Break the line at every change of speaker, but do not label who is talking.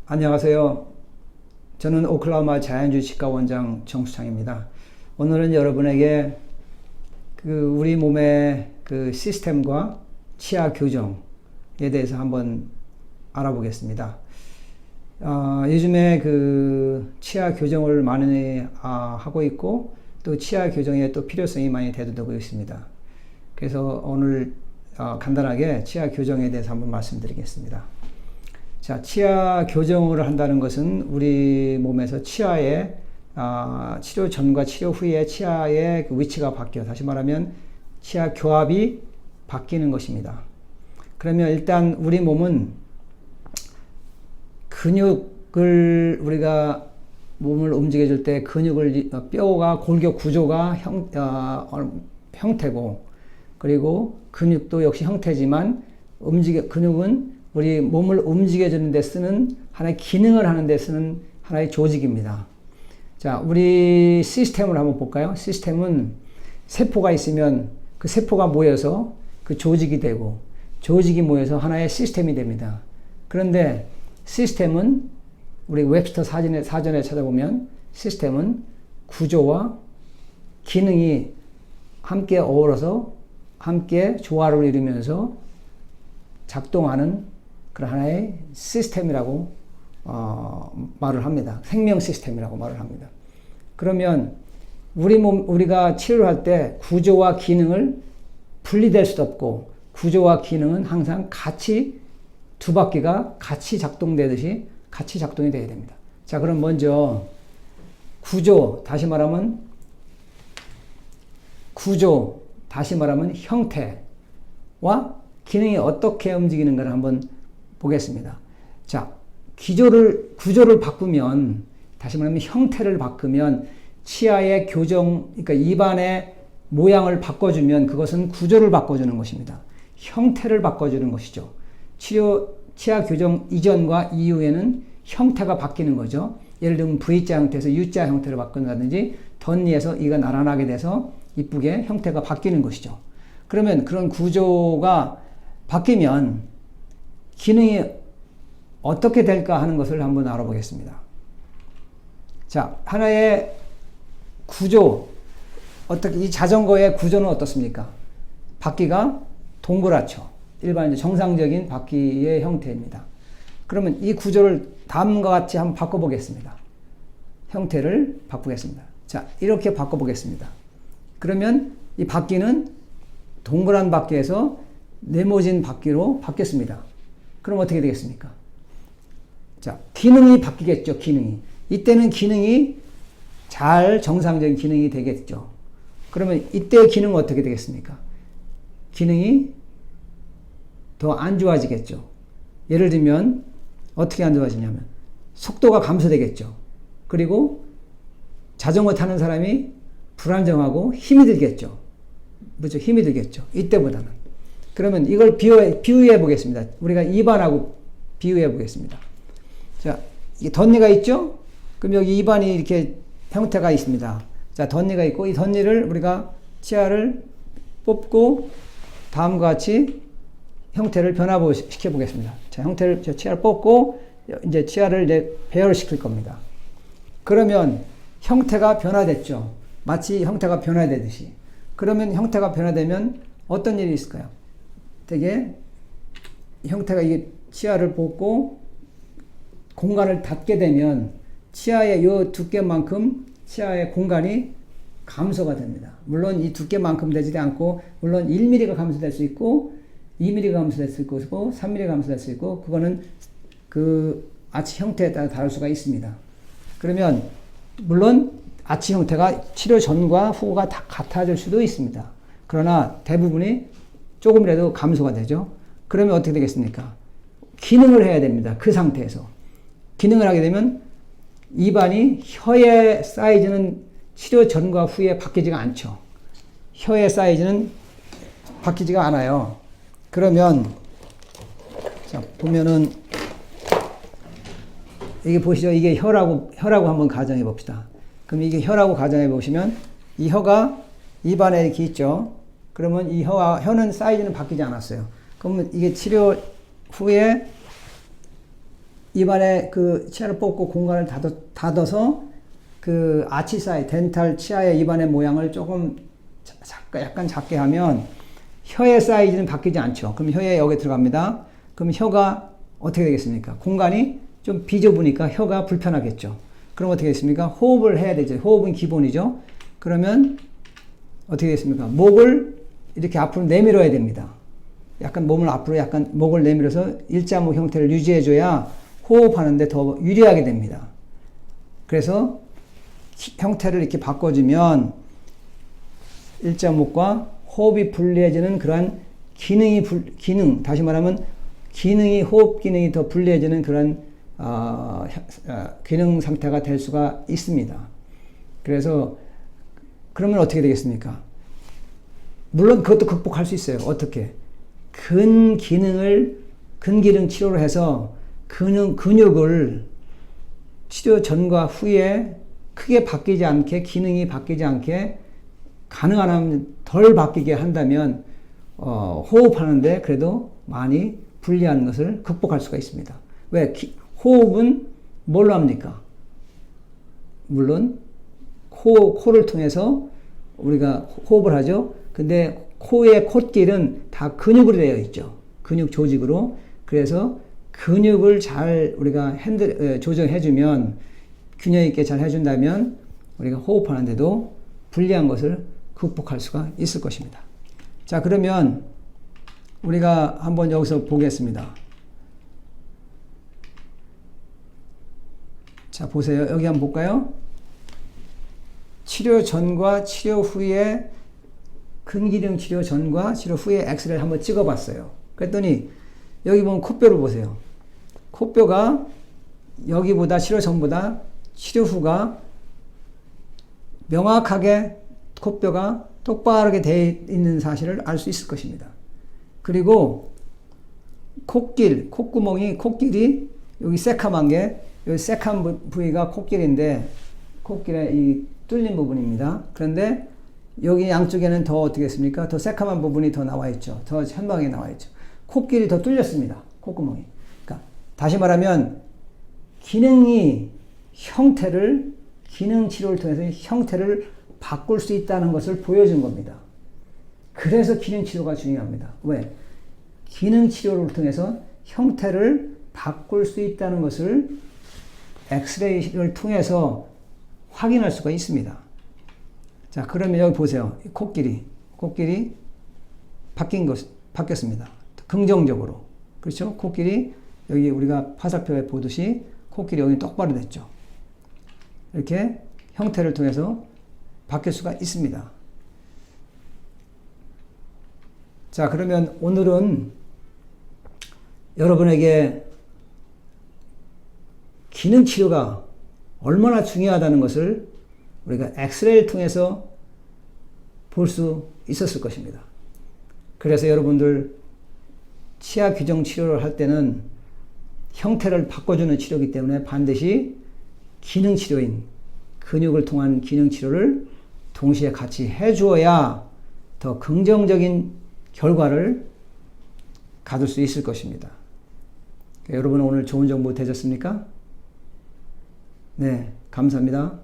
안녕하세요. 저는 오클라호마 자연주의 치과 원장 정수창입니다. 오늘은 여러분에게 우리 몸의 시스템과 치아 교정에 대해서 한번 알아보겠습니다. 요즘에 치아 교정을 많이 하고 있고 또 치아 교정의 또 필요성이 많이 대두되고 있습니다. 그래서 오늘 간단하게 치아 교정에 대해서 한번 말씀드리겠습니다. 자, 치아 교정을 한다는 것은 우리 몸에서 치아의 치료 전과 치료 후에 치아의 위치가 바뀌어, 다시 말하면 치아 교합이 바뀌는 것입니다. 그러면 일단 우리 몸은 근육을 우리가 몸을 움직여 줄 때 근육을 뼈가 골격 구조가 형태고, 그리고 근육도 역시 형태지만 근육은 우리 몸을 움직여주는 데 쓰는 하나의 기능을 하는 데 쓰는 하나의 조직입니다. 자, 우리 시스템을 한번 볼까요? 시스템은 세포가 있으면 그 세포가 모여서 그 조직이 되고, 조직이 모여서 하나의 시스템이 됩니다. 그런데 시스템은 우리 웹스터 사전에 찾아보면 시스템은 구조와 기능이 함께 어우러서 함께 조화를 이루면서 작동하는 그런 하나의 시스템이라고 말을 합니다. 생명 시스템이라고 말을 합니다. 그러면 우리가 치료를 할 때 구조와 기능을 분리될 수도 없고, 구조와 기능은 항상 같이 두 바퀴가 같이 작동되듯이 같이 작동이 되어야 됩니다. 자, 그럼 먼저 다시 말하면 형태와 기능이 어떻게 움직이는가를 한번 보겠습니다. 자, 구조를 바꾸면, 다시 말하면 형태를 바꾸면, 치아의 그러니까 입안의 모양을 바꿔주면 그것은 구조를 바꿔주는 것입니다. 형태를 바꿔주는 것이죠. 치아 교정 이전과 이후에는 형태가 바뀌는 거죠. 예를 들면 V자 형태에서 U자 형태로 바꾼다든지, 덧니에서 이가 나란하게 돼서 이쁘게 형태가 바뀌는 것이죠. 그러면 그런 구조가 바뀌면 기능이 어떻게 될까 하는 것을 한번 알아보겠습니다. 자, 하나의 구조, 이 자전거의 구조는 어떻습니까? 바퀴가 동그랗죠. 일반적인 정상적인 바퀴의 형태입니다. 그러면 이 구조를 다음과 같이 한번 바꿔보겠습니다. 형태를 바꾸겠습니다. 자, 이렇게 바꿔보겠습니다. 그러면 이 바퀴는 동그란 바퀴에서 네모진 바퀴로 바뀌었습니다. 그럼 어떻게 되겠습니까? 자, 기능이 바뀌겠죠. 이때는 기능이 정상적인 기능이 되겠죠. 그러면 이때의 기능은 어떻게 되겠습니까? 기능이 더 안 좋아지겠죠. 예를 들면 어떻게 안 좋아지냐면 속도가 감소되겠죠. 그리고 자전거 타는 사람이 불안정하고 힘이 들겠죠. 그렇죠? 힘이 들겠죠. 이때보다는. 그러면 이걸 비유해 보겠습니다. 우리가 입안하고 비유해 보겠습니다. 자, 이 덧니가 있죠? 그럼 여기 입안이 이렇게 형태가 있습니다. 자, 덧니가 있고, 이 덧니를 우리가 치아를 뽑고 다음과 같이 형태를 변화시켜 보겠습니다. 자, 치아를 뽑고 이제 치아를 배열시킬 겁니다. 그러면 형태가 변화됐죠. 마치 형태가 변화되듯이. 그러면 형태가 변화되면 어떤 일이 있을까요? 되게 형태가 이게 치아를 뽑고 공간을 닫게 되면 치아의 이 두께만큼 치아의 공간이 감소가 됩니다. 물론 이 두께만큼 되지 않고, 물론 1mm가 감소될 수 있고 2mm가 감소될 수 있고 3mm가 감소될 수 있고, 그거는 아치 형태에 따라 다를 수가 있습니다. 그러면 물론 아치 형태가 치료 전과 후가 다 같아질 수도 있습니다. 그러나 대부분이 조금이라도 감소가 되죠. 그러면 어떻게 되겠습니까? 기능을 해야 됩니다. 그 상태에서. 기능을 하게 되면 입안이, 혀의 사이즈는 치료 전과 후에 바뀌지가 않죠. 혀의 사이즈는 바뀌지가 않아요. 그러면, 자, 보면은, 이게 보시죠. 이게 혀라고 한번 가정해 봅시다. 그럼 이게 혀라고 가정해 보시면, 이 혀가 입안에 이렇게 있죠. 그러면 이 혀는 사이즈는 바뀌지 않았어요. 그러면 이게 치료 후에 입안에 그 치아를 뽑고 공간을 닫아서 그 아치 사이, 덴탈 치아의 입안의 모양을 조금 약간 작게 하면 혀의 사이즈는 바뀌지 않죠. 그럼 혀에 여기 들어갑니다. 그럼 혀가 어떻게 되겠습니까? 공간이 좀 비좁으니까 혀가 불편하겠죠. 그럼 어떻게 되겠습니까? 호흡을 해야 되죠. 호흡은 기본이죠. 그러면 어떻게 되겠습니까? 목을 이렇게 앞으로 내밀어야 됩니다. 약간 몸을 앞으로 약간 목을 내밀어서 일자목 형태를 유지해줘야 호흡하는데 더 유리하게 됩니다. 그래서 형태를 이렇게 바꿔주면 일자목과 호흡이 분리해지는 그러한 다시 말하면 호흡 기능이 더 분리해지는 그런 기능 상태가 될 수가 있습니다. 그래서 그러면 어떻게 되겠습니까? 물론 그것도 극복할 수 있어요. 어떻게? 근기능 치료를 해서 근육을 치료 전과 후에 크게 바뀌지 않게, 기능이 바뀌지 않게, 가능한 한 덜 바뀌게 한다면 호흡하는데 그래도 많이 불리한 것을 극복할 수가 있습니다. 왜? 호흡은 뭘로 합니까? 물론 코를 통해서 우리가 호흡을 하죠. 근데 코의 콧길은 다 근육으로 되어 있죠. 근육 조직으로. 그래서 근육을 잘 우리가 조정해주면, 균형 있게 잘 해준다면 우리가 호흡하는데도 불리한 것을 극복할 수가 있을 것입니다. 자, 그러면 우리가 한번 여기서 보겠습니다. 자, 보세요. 여기 한번 볼까요? 치료 전과 치료 후에, 근기능 치료 전과 치료 후에 엑스레이를 한번 찍어봤어요. 그랬더니 여기 보면 콧뼈를 보세요. 콧뼈가 여기보다, 치료 전보다 치료 후가 명확하게 콧뼈가 똑바르게 되어 있는 사실을 알 수 있을 것입니다. 그리고 콧길이 여기 새카만 게, 여기 새카만 부위가 콧길인데, 콧길의 이 뚫린 부분입니다. 그런데 여기 양쪽에는 더 어떻게 했습니까? 더 새카만 부분이 더 나와 있죠. 더 현방에 나와 있죠. 콧길이 더 뚫렸습니다. 콧구멍이. 그러니까 다시 말하면 기능 치료를 통해서 형태를 바꿀 수 있다는 것을 보여준 겁니다. 그래서 기능 치료가 중요합니다. 왜? 기능 치료를 통해서 형태를 바꿀 수 있다는 것을 엑스레이를 통해서 확인할 수가 있습니다. 자, 그러면 여기 보세요. 콧길이 바뀌었습니다. 긍정적으로. 그렇죠? 콧길이 여기 우리가 화살표에 보듯이 콧길이 여기 똑바로 됐죠. 이렇게 형태를 통해서 바뀔 수가 있습니다. 자, 그러면 오늘은 여러분에게 기능 치료가 얼마나 중요하다는 것을 우리가 엑스레이를 통해서 볼 수 있었을 것입니다. 그래서 여러분들 치아 규정 치료를 할 때는 형태를 바꿔주는 치료이기 때문에 반드시 기능 치료인 근육을 통한 기능 치료를 동시에 같이 해주어야 더 긍정적인 결과를 가질 수 있을 것입니다. 여러분 오늘 좋은 정보 되셨습니까? 네, 감사합니다.